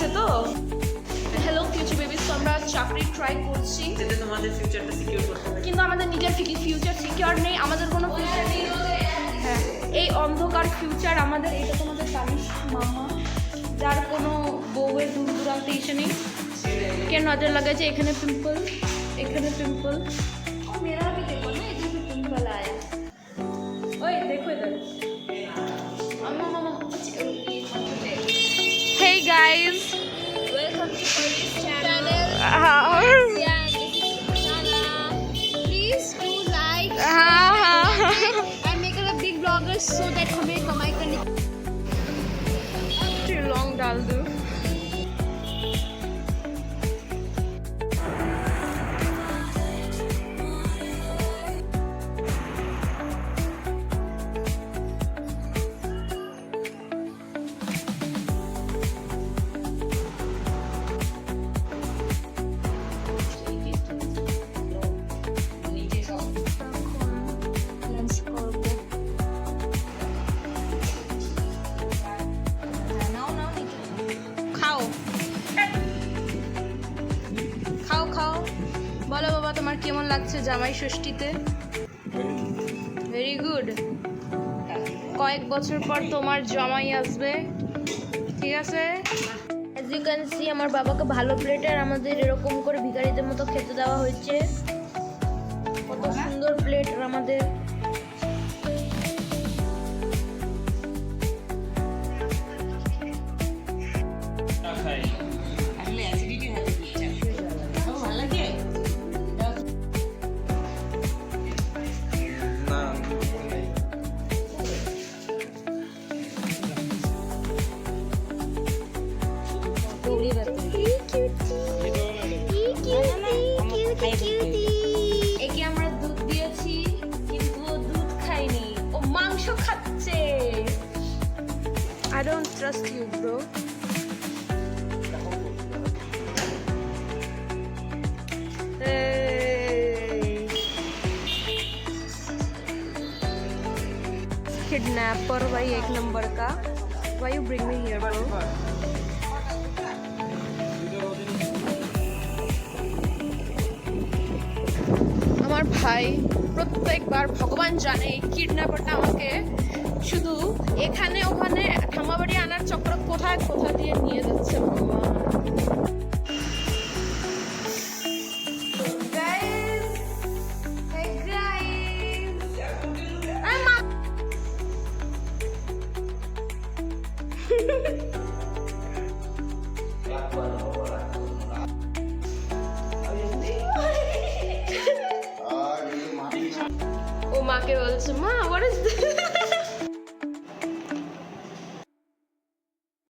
আছে তো। Hello future babies, তো আমরা চাকরি ট্রাই করছি যাতে তোমাদের ফিউচারটা সিকিউর করতে পারি। কিন্তু আমাদের নিজের ফিউচার সিকিউর নেই, আমাদের কোনো ফিউচার নেই। হ্যাঁ, এই অন্ধকার ফিউচার আমাদের। এটা তোমাদের তানিশ মামা, যার কোনো বউয়ের দূর দূরান্তে এসে নেই। কে নজর লাগাইছে এখানে পিম্পল, এখানে পিম্পল। মেরা भी देखो ना, इधर भी पिंपल आया। ओए देखो इधर। अम्मा मामा Hey guys, Welcome to Police channel. हाँ Yeah, this is Sana. Please do like हाँ and make it a big blogger so that हमें कमाई करने लॉन्ग डाल दो। খাও খাও খাও, বলো বাবা তোমার কেমন লাগছে জামাই ষষ্ঠীতে? Very good. কয়েক বছর পর তোমার জামাই আসবে, ঠিক আছে? অ্যাজ ইউ ক্যান সি, আমার বাবাকে ভালো প্লেটে আর আমাদের এরকম করে ভিখারিদের মতো খেতে দেওয়া হয়েছে। কত সুন্দর প্লেট আর আমাদের। আসলে অ্যাসিডিটি হতে দিচ্ছে। তো ভালো লাগে? একে আমরা দুধ দিয়েছি কিন্তু ও দুধ খায়নি, ও মাংস খাচ্ছে। I don't trust you, bro. Kidnapper भाई एक नंबर का। Why you bring me here, bro? আমার ভাই প্রত্যেকবার ভগবান জানে কিডন্যাপারটা আমাকে শুধু এখানে ওখানে ঠামাবাড়ি আনার চক্র কোথায় কোথা দিয়ে নিয়ে যাচ্ছে ভগবান। Guys, hey guys. ও মাকে বলছে, মা what is this?